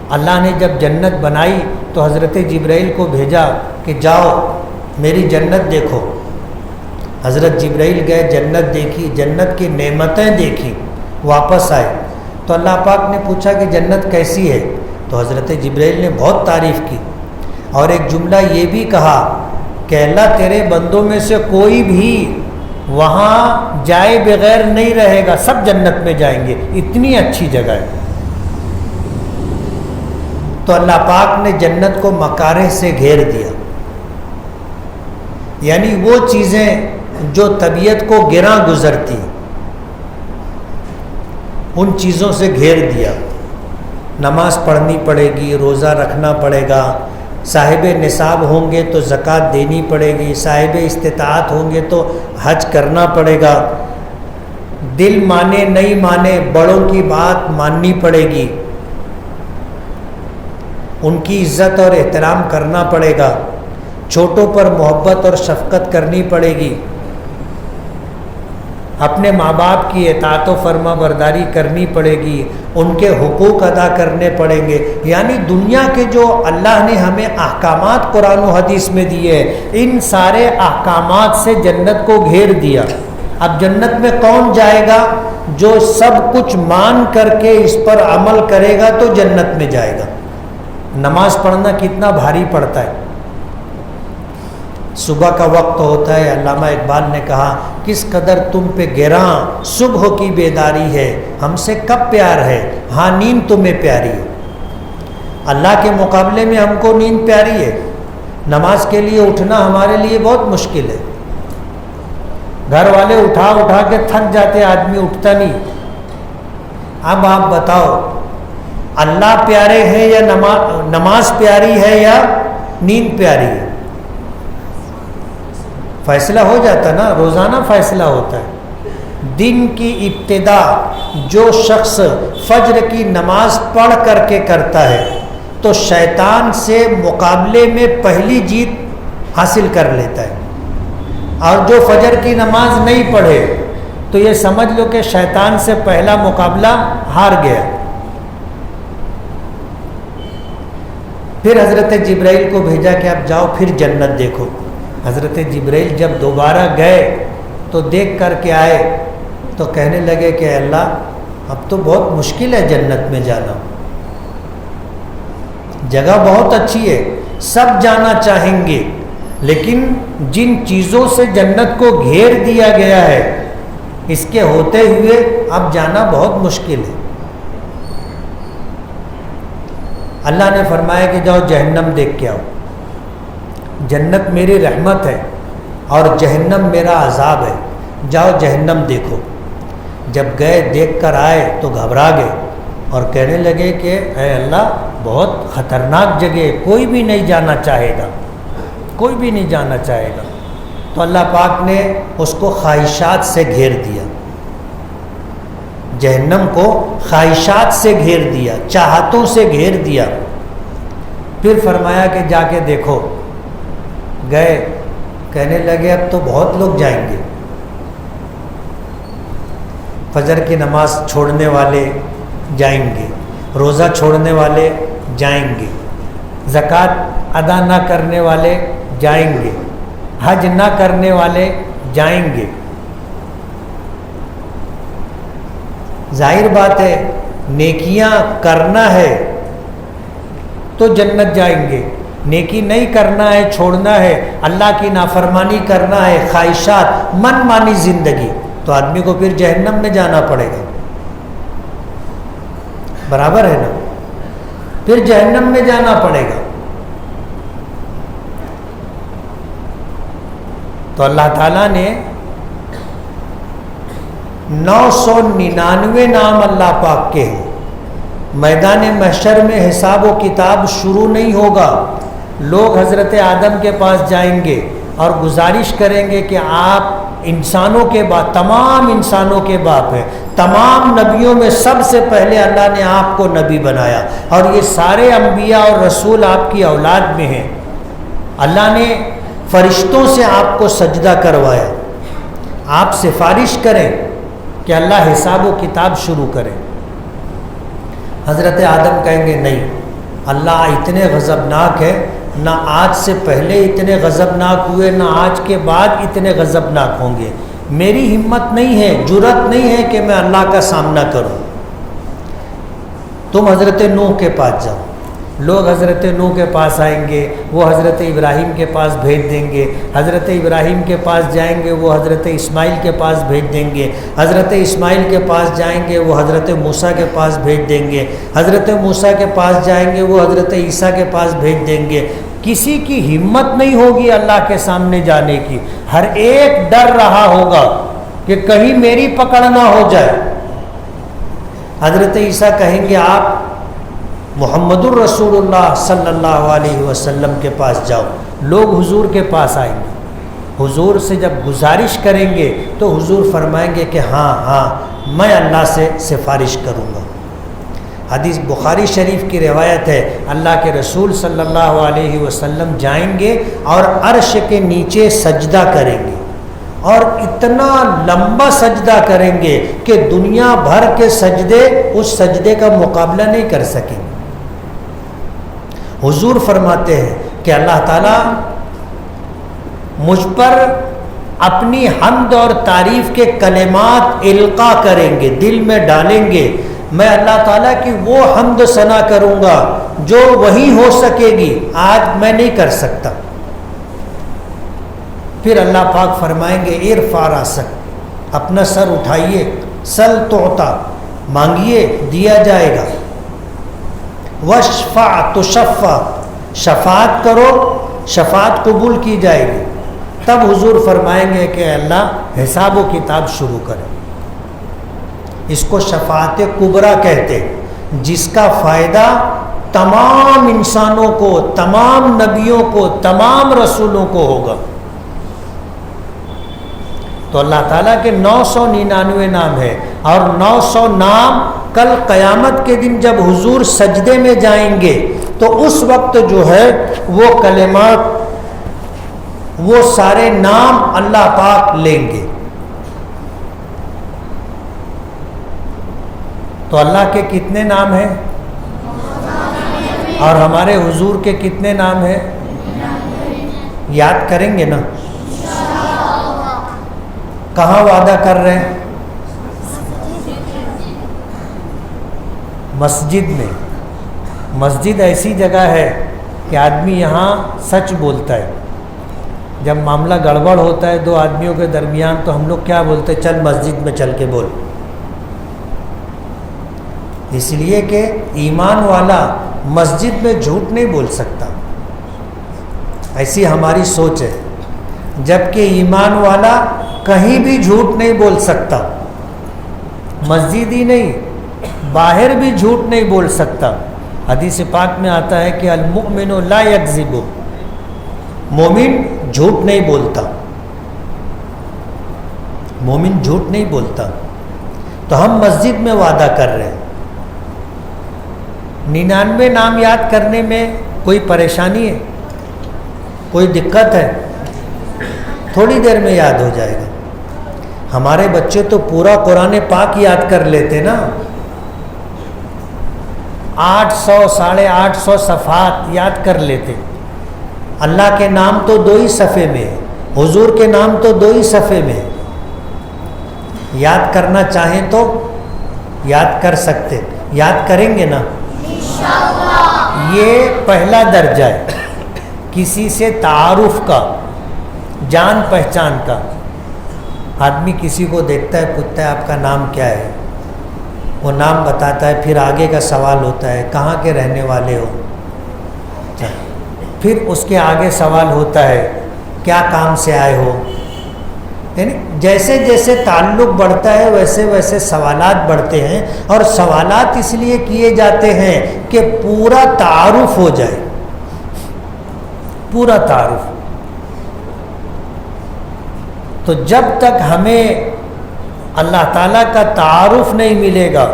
اللہ نے جب جنت بنائی تو حضرت جبرائیل کو بھیجا کہ جاؤ میری جنت دیکھو۔ حضرت جبرائیل گئے، جنت دیکھی، جنت کی نعمتیں دیکھی، واپس آئے تو اللہ پاک نے پوچھا کہ جنت کیسی ہے؟ تو حضرت جبرائیل نے بہت تعریف کی اور ایک جملہ یہ بھی کہا کہ اللہ تیرے بندوں میں سے کوئی بھی وہاں جائے بغیر نہیں رہے گا، سب جنت میں جائیں گے، اتنی اچھی جگہ ہے۔ تو اللہ پاک نے جنت کو مکارہ سے گھیر دیا، یعنی وہ چیزیں جو طبیعت کو گراں گزرتی ان چیزوں سے گھیر دیا۔ نماز پڑھنی پڑے گی، روزہ رکھنا پڑے گا، صاحب نصاب ہوں گے تو زکوٰۃ دینی پڑے گی، صاحب استطاعت ہوں گے تو حج کرنا پڑے گا، دل مانے نہیں مانے بڑوں کی بات ماننی پڑے گی، ان کی عزت اور احترام کرنا پڑے گا، چھوٹوں پر محبت اور شفقت کرنی پڑے گی، اپنے ماں باپ کی اطاعت و فرما برداری کرنی پڑے گی، ان کے حقوق ادا کرنے پڑیں گے۔ یعنی دنیا کے جو اللہ نے ہمیں احکامات قرآن و حدیث میں دیے ہیں، ان سارے احکامات سے جنت کو گھیر دیا۔ اب جنت میں کون جائے گا؟ جو سب کچھ مان کر کے اس پر عمل کرے گا تو جنت میں جائے گا۔ نماز پڑھنا کتنا بھاری پڑتا ہے، صبح کا وقت ہوتا ہے، علامہ اقبال نے کہا کس قدر تم پہ گراں صبح کی بیداری ہے، ہم سے کب پیار ہے، ہاں نیند تمہیں پیاری ہے۔ اللہ کے مقابلے میں ہم کو نیند پیاری ہے، نماز کے لیے اٹھنا ہمارے لیے بہت مشکل ہے، گھر والے اٹھا اٹھا کے تھک جاتے، آدمی اٹھتا نہیں۔ اب آپ بتاؤ اللہ پیارے ہیں یا نماز پیاری ہے یا نیند پیاری ہے؟ فیصلہ ہو جاتا نا، روزانہ فیصلہ ہوتا ہے۔ دن کی ابتدا جو شخص فجر کی نماز پڑھ کر کے کرتا ہے تو شیطان سے مقابلے میں پہلی جیت حاصل کر لیتا ہے، اور جو فجر کی نماز نہیں پڑھے تو یہ سمجھ لو کہ شیطان سے پہلا مقابلہ ہار گیا۔ پھر حضرت جبرائیل کو بھیجا کہ اب جاؤ پھر جنت دیکھو۔ حضرت جبرائیل جب دوبارہ گئے تو دیکھ کر کے آئے تو کہنے لگے کہ اللہ اب تو بہت مشکل ہے جنت میں جانا، جگہ بہت اچھی ہے، سب جانا چاہیں گے، لیکن جن چیزوں سے جنت کو گھیر دیا گیا ہے اس کے ہوتے ہوئے اب جانا بہت مشکل ہے۔ اللہ نے فرمایا کہ جاؤ جہنم دیکھ کے آؤ، جنت میری رحمت ہے اور جہنم میرا عذاب ہے، جاؤ جہنم دیکھو۔ جب گئے دیکھ کر آئے تو گھبرا گئے اور کہنے لگے کہ اے اللہ بہت خطرناک جگہ، کوئی بھی نہیں جانا چاہے گا، کوئی بھی نہیں جانا چاہے گا۔ تو اللہ پاک نے اس کو خواہشات سے گھیر دیا، جہنم کو خواہشات سے گھیر دیا، چاہتوں سے گھیر دیا۔ پھر فرمایا کہ جا کے دیکھو۔ گئے، کہنے لگے اب تو بہت لوگ جائیں گے، فجر کی نماز چھوڑنے والے جائیں گے، روزہ چھوڑنے والے جائیں گے، زکوٰۃ ادا نہ کرنے والے جائیں گے، حج نہ کرنے والے جائیں گے۔ ظاہر بات ہے نیکیاں کرنا ہے تو جنت جائیں گے، نیکی نہیں کرنا ہے، چھوڑنا ہے، اللہ کی نافرمانی کرنا ہے، خواہشات، من مانی زندگی، تو آدمی کو پھر جہنم میں جانا پڑے گا۔ برابر ہے نا، پھر جہنم میں جانا پڑے گا۔ تو اللہ تعالیٰ نے 999 نام اللہ پاک کے ہیں۔ میدان محشر میں حساب و کتاب شروع نہیں ہوگا، لوگ حضرت آدم کے پاس جائیں گے اور گزارش کریں گے کہ آپ انسانوں کے باپ، تمام انسانوں کے باپ ہیں، تمام نبیوں میں سب سے پہلے اللہ نے آپ کو نبی بنایا اور یہ سارے انبیاء اور رسول آپ کی اولاد میں ہیں۔ اللہ نے فرشتوں سے آپ کو سجدہ کروایا، آپ سفارش کریں کہ اللہ حساب و کتاب شروع کرے۔ حضرت آدم کہیں گے نہیں، اللہ اتنے غضبناک ہے، نہ آج سے پہلے اتنے غضبناک ہوئے، نہ آج کے بعد اتنے غضبناک ہوں گے۔ میری ہمت نہیں ہے، جرأت نہیں ہے کہ میں اللہ کا سامنا کروں۔ تم حضرت نوح کے پاس جاؤ، لوگ حضرت نوح کے پاس آئیں گے، وہ حضرت ابراہیم کے پاس بھیج دیں گے، حضرت ابراہیم کے پاس جائیں گے، وہ حضرت اسماعیل کے پاس بھیج دیں گے، حضرت اسماعیل کے پاس جائیں گے، وہ حضرت موسیٰ کے پاس بھیج دیں گے، حضرت موسیٰ کے پاس جائیں گے، وہ حضرت عیسیٰ کے پاس بھیج دیں گے۔ کسی کی ہمت نہیں ہوگی اللہ کے سامنے جانے کی، ہر ایک ڈر رہا ہوگا کہ کہیں میری پکڑ نہ ہو جائے۔ حضرت عیسیٰ کہیں گے آپ محمد الرسول اللہ صلی اللہ علیہ وسلم کے پاس جاؤ، لوگ حضور کے پاس آئیں گے، حضور سے جب گزارش کریں گے تو حضور فرمائیں گے کہ ہاں میں اللہ سے سفارش کروں گا۔ حدیث بخاری شریف کی روایت ہے، اللہ کے رسول صلی اللہ علیہ وسلم جائیں گے اور عرش کے نیچے سجدہ کریں گے، اور اتنا لمبا سجدہ کریں گے کہ دنیا بھر کے سجدے اس سجدے کا مقابلہ نہیں کر سکیں گے۔ حضور فرماتے ہیں کہ اللہ تعالیٰ مجھ پر اپنی حمد اور تعریف کے کلمات القا کریں گے، دل میں ڈالیں گے، میں اللہ تعالیٰ کی وہ حمد ثنا کروں گا جو وہی ہو سکے گی، آج میں نہیں کر سکتا۔ پھر اللہ پاک فرمائیں گے ارفع راسک، اپنا سر اٹھائیے، سل تعطا، مانگیے دیا جائے گا، واشفع تشفع، شفاعت کرو شفاعت قبول کی جائے گی۔ تب حضور فرمائیں گے کہ اللہ حساب و کتاب شروع کریں۔ اس کو شفاعت کبریٰ کہتے، جس کا فائدہ تمام انسانوں کو، تمام نبیوں کو، تمام رسولوں کو ہوگا۔ تو اللہ تعالیٰ کے 999 نام ہے، اور 900 نام کل قیامت کے دن جب حضور سجدے میں جائیں گے تو اس وقت جو ہے وہ کلمات، وہ سارے نام اللہ پاک لیں گے۔ تو اللہ کے کتنے نام ہیں اور ہمارے حضور کے کتنے نام ہیں؟ یاد کریں گے نا؟ کہاں وعدہ کر رہے ہیں؟ مسجد میں۔ مسجد ایسی جگہ ہے کہ آدمی یہاں سچ بولتا ہے۔ جب معاملہ گڑبڑ ہوتا ہے دو آدمیوں کے درمیان تو ہم لوگ کیا بولتے ہیں؟ چل مسجد میں چل کے بول۔ اس لیے کہ ایمان والا مسجد میں جھوٹ نہیں بول سکتا، ایسی ہماری سوچ ہے، جبکہ ایمان والا کہیں بھی جھوٹ نہیں بول سکتا، مسجد ہی نہیں باہر بھی جھوٹ نہیں بول سکتا۔ حدیث پاک میں آتا ہے کہ المؤمن لا یکذب، مومن جھوٹ نہیں بولتا، مومن جھوٹ نہیں بولتا۔ تو ہم مسجد میں وعدہ کر رہے ہیں۔ 99 نام یاد کرنے میں کوئی پریشانی ہے؟ کوئی دقت ہے؟ تھوڑی دیر میں یاد ہو جائے گا۔ ہمارے بچے تو پورا قرآن پاک یاد کر لیتے نا، 800 850 صفحات یاد کر لیتے۔ اللہ کے نام تو 2 ہی صفحے میں ہے، حضور کے نام تو 2 ہی صفحے میں ہے۔ یاد کرنا چاہیں تو یاد کر سکتے، یاد کریں گے نا انشاءاللہ۔ یہ پہلا درجہ ہے کسی سے تعارف کا، جان پہچان کا۔ آدمی کسی کو دیکھتا ہے، پوچھتا ہے آپ کا نام کیا ہے، وہ نام بتاتا ہے، پھر آگے کا سوال ہوتا ہے کہاں کے رہنے والے ہو، پھر اس کے آگے سوال ہوتا ہے کیا کام سے آئے ہو۔ یعنی جیسے جیسے تعلق بڑھتا ہے ویسے ویسے سوالات بڑھتے ہیں، اور سوالات اس لیے کیے جاتے ہیں کہ پورا تعارف ہو جائے، پورا تعارف۔ تو جب تک ہمیں اللہ تعالیٰ کا تعارف نہیں ملے گا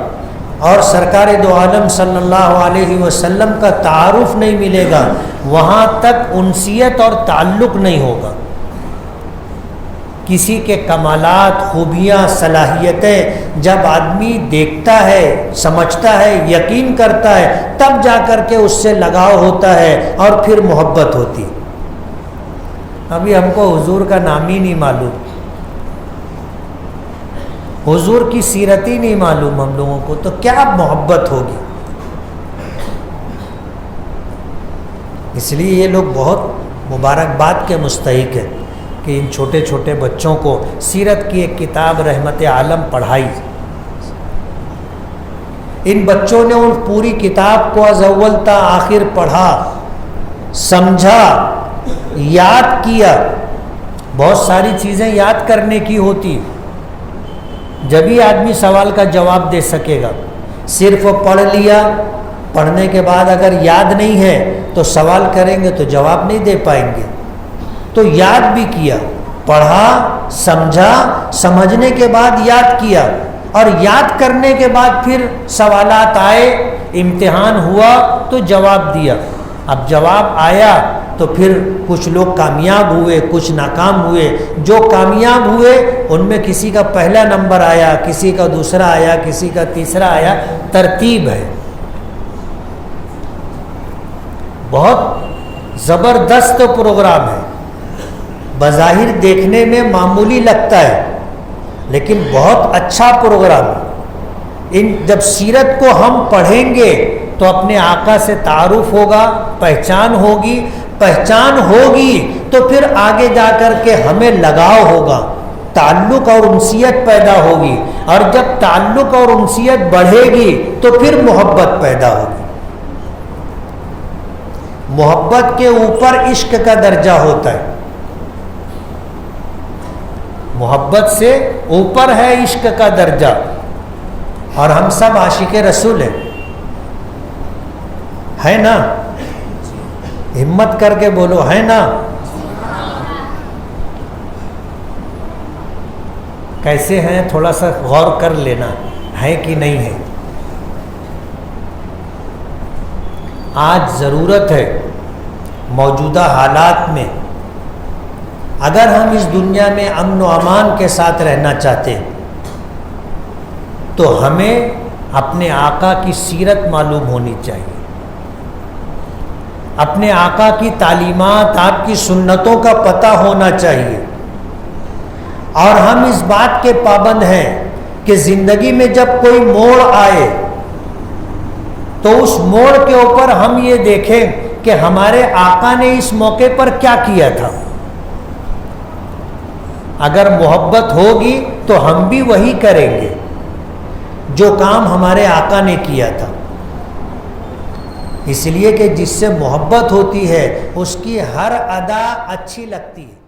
اور سرکار دو عالم صلی اللہ علیہ وسلم کا تعارف نہیں ملے گا، وہاں تک انسیت اور تعلق نہیں ہوگا۔ کسی کے کمالات، خوبیاں، صلاحیتیں جب آدمی دیکھتا ہے، سمجھتا ہے، یقین کرتا ہے، تب جا کر کے اس سے لگاؤ ہوتا ہے اور پھر محبت ہوتی ہے۔ ابھی ہم کو حضور کا نام ہی نہیں معلوم، حضور کی سیرت ہی نہیں معلوم ہم لوگوں کو، تو کیا محبت ہوگی؟ اس لیے یہ لوگ بہت مبارکباد کے مستحق ہیں کہ ان چھوٹے چھوٹے بچوں کو سیرت کی ایک کتاب رحمت عالم پڑھائی۔ ان بچوں نے ان پوری کتاب کو از اول تا آخر پڑھا، سمجھا، یاد کیا۔ بہت ساری چیزیں یاد کرنے کی ہوتی، جبھی آدمی سوال کا جواب دے سکے گا۔ صرف پڑھ لیا، پڑھنے کے بعد اگر یاد نہیں ہے تو سوال کریں گے تو جواب نہیں دے پائیں گے۔ تو یاد بھی کیا، پڑھا، سمجھا، سمجھنے کے بعد یاد کیا، اور یاد کرنے کے بعد پھر سوالات آئے، امتحان ہوا تو جواب دیا۔ اب جواب آیا تو پھر کچھ لوگ کامیاب ہوئے، کچھ ناکام ہوئے۔ جو کامیاب ہوئے ان میں کسی کا پہلا نمبر آیا، کسی کا دوسرا آیا، کسی کا تیسرا آیا، ترتیب ہے۔ بہت زبردست پروگرام ہے، بظاہر دیکھنے میں معمولی لگتا ہے لیکن بہت اچھا پروگرام ہے۔ جب سیرت کو ہم پڑھیں گے تو اپنے آقا سے تعارف ہوگا، پہچان ہوگی، پہچان ہوگی تو پھر آگے جا کر کے ہمیں لگاؤ ہوگا، تعلق اور انسیت پیدا ہوگی، اور جب تعلق اور انسیت بڑھے گی تو پھر محبت پیدا ہوگی۔ محبت کے اوپر عشق کا درجہ ہوتا ہے، محبت سے اوپر ہے عشق کا درجہ، اور ہم سب عاشق رسول ہیں، ہے نا؟ ہمت کر کے بولو، ہے نا؟ کیسے ہیں تھوڑا سا غور کر لینا، ہے کہ نہیں ہے۔ آج ضرورت ہے موجودہ حالات میں، اگر ہم اس دنیا میں امن و امان کے ساتھ رہنا چاہتے ہیں تو ہمیں اپنے آقا کی سیرت معلوم ہونی چاہیے، اپنے آقا کی تعلیمات، آپ کی سنتوں کا پتہ ہونا چاہیے، اور ہم اس بات کے پابند ہیں کہ زندگی میں جب کوئی موڑ آئے تو اس موڑ کے اوپر ہم یہ دیکھیں کہ ہمارے آقا نے اس موقع پر کیا کیا تھا۔ اگر محبت ہوگی تو ہم بھی وہی کریں گے جو کام ہمارے آقا نے کیا تھا۔ اس لیے کہ جس سے محبت ہوتی ہے اس کی ہر ادا اچھی لگتی ہے۔